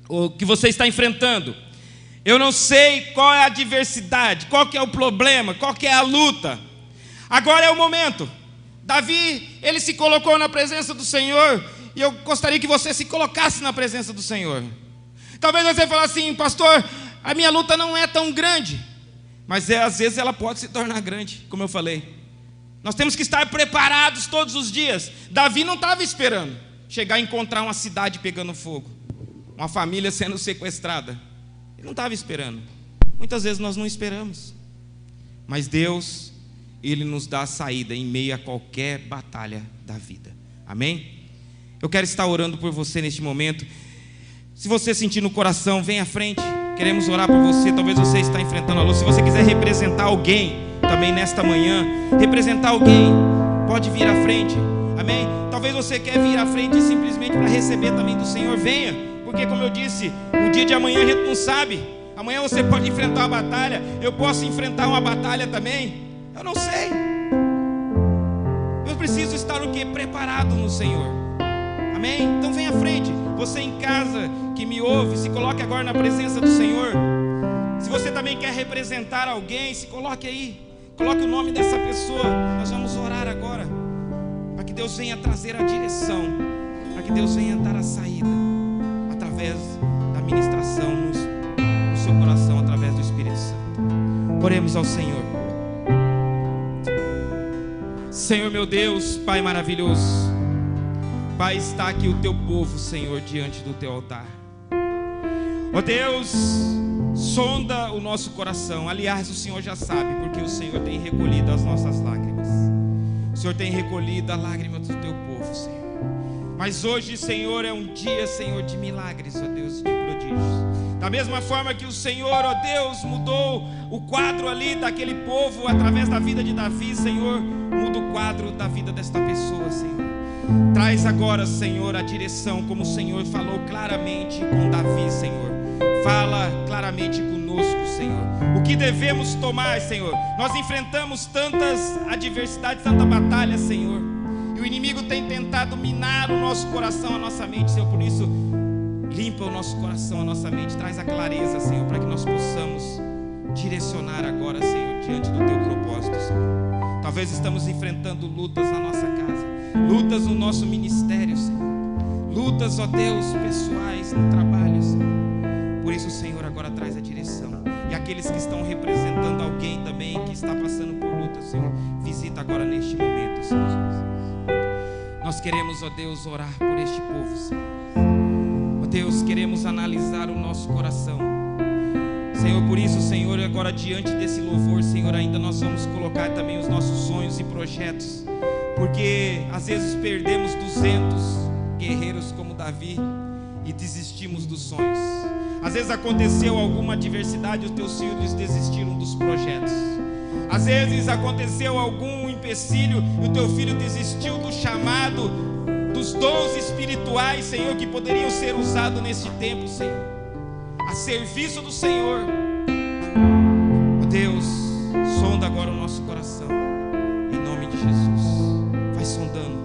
A: ou que você está enfrentando. Eu não sei qual é a adversidade, qual que é o problema, qual que é a luta. Agora é o momento. Davi, ele se colocou na presença do Senhor, e eu gostaria que você se colocasse na presença do Senhor. Talvez você fale assim: pastor, a minha luta não é tão grande, mas às vezes ela pode se tornar grande, como eu falei. Nós temos que estar preparados todos os dias. Davi não estava esperando chegar a encontrar uma cidade pegando fogo, uma família sendo sequestrada. Ele não estava esperando. Muitas vezes nós não esperamos, mas Deus, Ele nos dá a saída em meio a qualquer batalha da vida. Amém? Eu quero estar orando por você neste momento. Se você sentir no coração, vem à frente. Queremos orar por você. Talvez você está enfrentando a luta. Se você quiser representar alguém também nesta manhã, representar alguém, pode vir à frente. Amém? Talvez você quer vir à frente simplesmente para receber também do Senhor. Venha, porque como eu disse, o dia de amanhã a gente não sabe. Amanhã você pode enfrentar uma batalha. Eu posso enfrentar uma batalha também. Eu não sei. Eu preciso estar o quê? Preparado no Senhor. Amém? Então vem à frente. Você em casa que me ouve, se coloque agora na presença do Senhor. Se você também quer representar alguém, se coloque aí. Coloque o nome dessa pessoa. Nós vamos orar agora, para que Deus venha trazer a direção, para que Deus venha dar a saída, através da ministração no seu coração, através do Espírito Santo. Oremos ao Senhor. Senhor meu Deus, Pai maravilhoso, Pai, está aqui o teu povo, Senhor, diante do teu altar. Ó Deus, sonda o nosso coração. Aliás, o Senhor já sabe, porque o Senhor tem recolhido as nossas lágrimas. O Senhor tem recolhido a lágrima do teu povo, Senhor. Mas hoje, Senhor, é um dia, Senhor, de milagres, ó Deus, de prodígios. Da mesma forma que o Senhor, ó Deus, mudou o quadro ali daquele povo através da vida de Davi, Senhor, muda o quadro da vida desta pessoa, Senhor. Traz agora, Senhor, a direção, como o Senhor falou claramente com Davi, Senhor. Fala claramente conosco, Senhor. O que devemos tomar, Senhor? Nós enfrentamos tantas adversidades, tanta batalha, Senhor. E o inimigo tem tentado minar o nosso coração, a nossa mente, Senhor. Por isso, limpa o nosso coração, a nossa mente. Traz a clareza, Senhor, para que nós possamos direcionar agora, Senhor, diante do teu propósito, Senhor. Talvez estamos enfrentando lutas na nossa casa, lutas no nosso ministério, Senhor. Lutas, ó Deus, pessoais, no trabalho, Senhor. Por isso, Senhor, agora traz a direção. E aqueles que estão representando alguém também que está passando por luta, Senhor, visita agora neste momento, Senhor Jesus. Nós queremos, ó Deus, orar por este povo, Senhor. Ó Deus, queremos analisar o nosso coração, Senhor. Por isso, Senhor, agora diante desse louvor, Senhor, ainda nós vamos colocar também os nossos sonhos e projetos, porque às vezes perdemos 200 guerreiros como Davi e desistimos dos sonhos. Às vezes aconteceu alguma adversidade, os teus filhos desistiram dos projetos. Às vezes aconteceu algum empecilho e o teu filho desistiu do chamado, dos dons espirituais, Senhor, que poderiam ser usados neste tempo, Senhor, a serviço do Senhor. Ó Deus, sonda agora o nosso coração, em nome de Jesus. Vai sondando.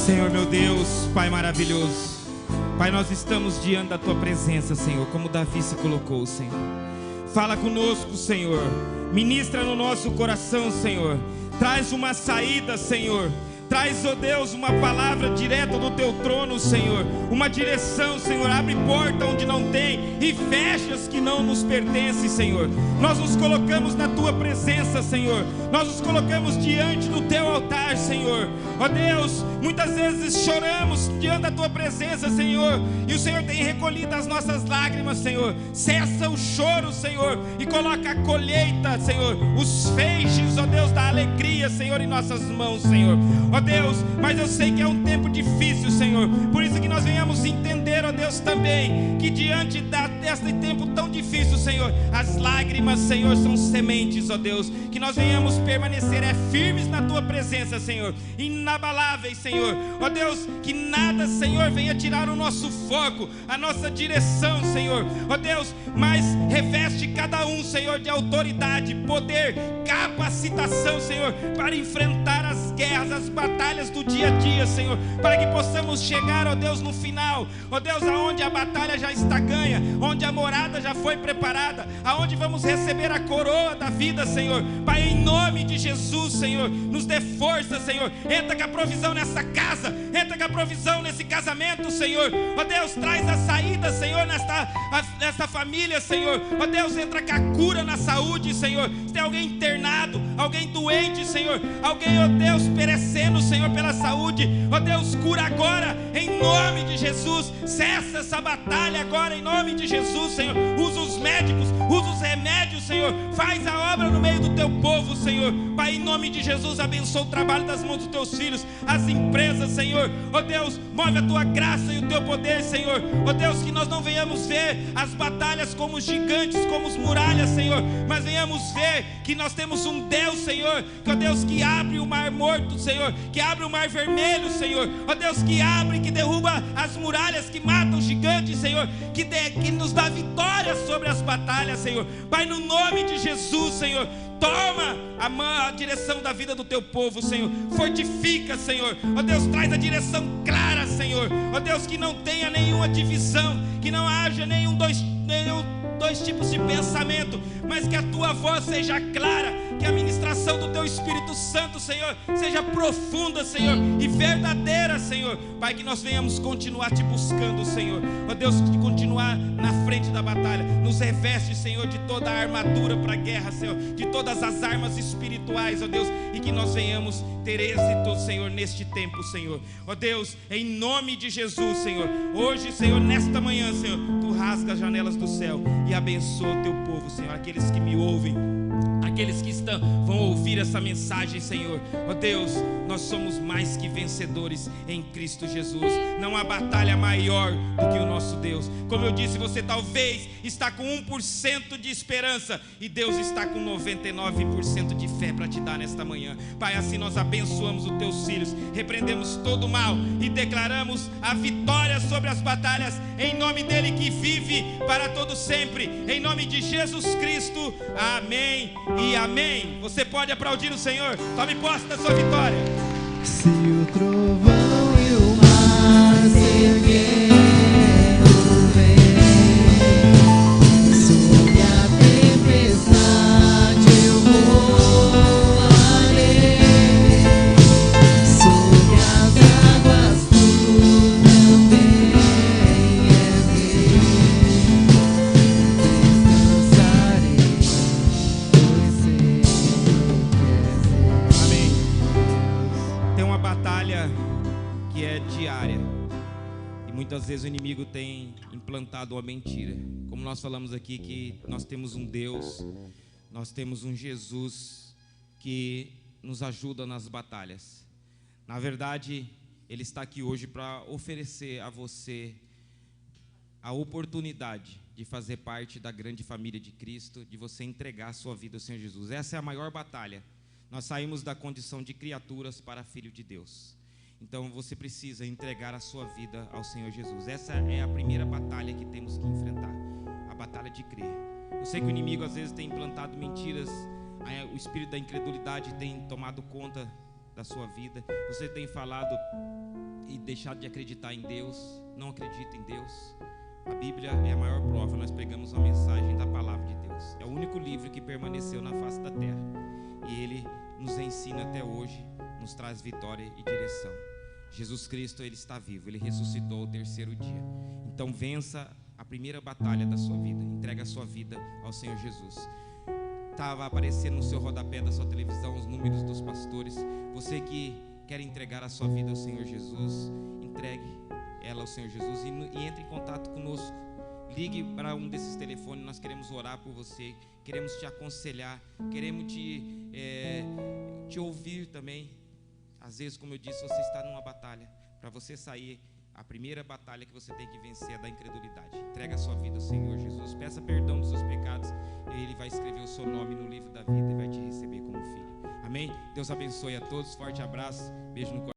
A: Senhor meu Deus, Pai maravilhoso, Pai, nós estamos diante da Tua presença, Senhor, como Davi se colocou, Senhor. Fala conosco, Senhor, ministra no nosso coração, Senhor, traz uma saída, Senhor. Traz, ó Deus, uma palavra direta do Teu trono, Senhor. Uma direção, Senhor. Abre porta onde não tem e fecha as que não nos pertencem, Senhor. Nós nos colocamos na Tua presença, Senhor. Nós nos colocamos diante do Teu altar, Senhor. Ó Deus, muitas vezes choramos diante da Tua presença, Senhor, e o Senhor tem recolhido as nossas lágrimas, Senhor. Cessa o choro, Senhor, e coloca a colheita, Senhor, os feixes, ó Deus, da alegria, Senhor, em nossas mãos, Senhor. Ó Deus, mas eu sei que é um tempo difícil, Senhor. Por isso que nós venhamos entender, ó Deus, também que diante deste tempo tão difícil, Senhor, as lágrimas, Senhor, são sementes, ó Deus. Que nós venhamos permanecer firmes na Tua presença, Senhor, inabaláveis, Senhor. Ó Deus, que nada, Senhor, venha tirar o nosso foco, a nossa direção, Senhor. Ó Deus, mas reveste cada um, Senhor, de autoridade, poder, capacitação, Senhor, para enfrentar as guerras, as batalhas do dia a dia, Senhor, para que possamos chegar, ó Deus, no final, ó Deus, aonde a batalha já está ganha, onde a morada já foi preparada, aonde vamos receber a coroa da vida, Senhor. Pai, em nome de Jesus, Senhor, nos dê força, Senhor. Entra com a provisão nessa casa, entra com a provisão nesse casamento, Senhor. Ó Deus, traz a saída, Senhor, nesta família, Senhor. Ó Deus, entra com a cura na saúde, Senhor. Se tem alguém internado, alguém doente, Senhor, alguém, ó Deus, perecendo, Senhor, pela saúde, ó Deus, cura agora, em nome de Jesus. Cessa essa batalha agora, em nome de Jesus, Senhor. Usa os médicos, usa os remédios, Senhor. Faz a obra no meio do Teu povo, Senhor. Pai, em nome de Jesus, abençoa o trabalho das mãos dos Teus filhos, as empresas, Senhor. Ó Deus, move a Tua graça e o Teu poder, Senhor. Ó Deus, que nós não venhamos ver as batalhas como gigantes, como as muralhas, Senhor, mas venhamos ver que nós temos um Deus, Senhor, que ó Deus, que abre o mar morto, Senhor, que abre o mar vermelho, Senhor. Ó Deus, que abre, que derruba as muralhas, que mata os gigantes, Senhor, que nos dá vitória sobre as batalhas, Senhor. Pai, no nome de Jesus, Senhor, toma a direção da vida do Teu povo, Senhor. Fortifica, Senhor. Ó Deus, traz a direção clara, Senhor. Ó Deus, que não tenha nenhuma divisão, que não haja nenhum dois tipos de pensamento, mas que a Tua voz seja clara, que a ministração do Teu Espírito Santo, Senhor, seja profunda, Senhor, e verdadeira, Senhor. Pai, que nós venhamos continuar Te buscando, Senhor. Ó Deus, de continuar na frente da batalha. Nos reveste, Senhor, de toda a armadura para a guerra, Senhor, de todas as armas espirituais, ó Deus, e que nós venhamos ter êxito, Senhor, neste tempo, Senhor. Ó Deus, em nome de Jesus, Senhor, hoje, Senhor, nesta manhã, Senhor, Tu rasga as janelas do céu e abençoa o Teu povo, Senhor, aqueles que me ouvem, aqueles que vão ouvir essa mensagem, Senhor. Ó Deus, nós somos mais que vencedores em Cristo Jesus. Não há batalha maior do que o nosso Deus. Como eu disse, você talvez está com 1% de esperança e Deus está com 99% de fé para te dar nesta manhã. Pai, assim nós abençoamos os Teus filhos, repreendemos todo o mal e declaramos a vitória sobre as batalhas, em nome dele que vive para todo sempre, em nome de Jesus Cristo. Amém e amém. Você pode aplaudir o Senhor. Tome posse da sua vitória.
B: Se o trovão e o mar se erguendo vem, sobre a tempestade eu voarei, sobre as águas tu também erguei, descansarei, pois sei que és Deus.
A: Amém. Tem uma batalha que é diária e muitas vezes o inimigo tem implantado uma mentira. Como nós falamos aqui, que nós temos um Deus, nós temos um Jesus que nos ajuda nas batalhas. Na verdade, Ele está aqui hoje para oferecer a você a oportunidade de fazer parte da grande família de Cristo, de você entregar a sua vida ao Senhor Jesus. Essa é a maior batalha. Nós saímos da condição de criaturas para filho de Deus. Então você precisa entregar a sua vida ao Senhor Jesus. Essa é a primeira batalha que temos que enfrentar, a batalha de crer. Eu sei que o inimigo às vezes tem implantado mentiras, o espírito da incredulidade tem tomado conta da sua vida. Você tem falado e deixado de acreditar em Deus, não acredita em Deus. A Bíblia é a maior prova. Nós pregamos uma mensagem da palavra de Deus. É o único livro que permaneceu na face da terra, e ele nos ensina até hoje, nos traz vitória e direção. Jesus Cristo, ele está vivo, ele ressuscitou ao terceiro dia. Então vença a primeira batalha da sua vida, entrega a sua vida ao Senhor Jesus. Estava aparecendo no seu rodapé da sua televisão os números dos pastores. Você que quer entregar a sua vida ao Senhor Jesus, entregue ela ao Senhor Jesus e entre em contato conosco. Ligue para um desses telefones, nós queremos orar por você, queremos te aconselhar, queremos te ouvir também. Às vezes, como eu disse, você está numa batalha. Para você sair, a primeira batalha que você tem que vencer é da incredulidade. Entrega a sua vida ao Senhor Jesus, peça perdão dos seus pecados, e Ele vai escrever o seu nome no livro da vida e vai te receber como filho. Amém? Deus abençoe a todos, forte abraço, beijo no coração.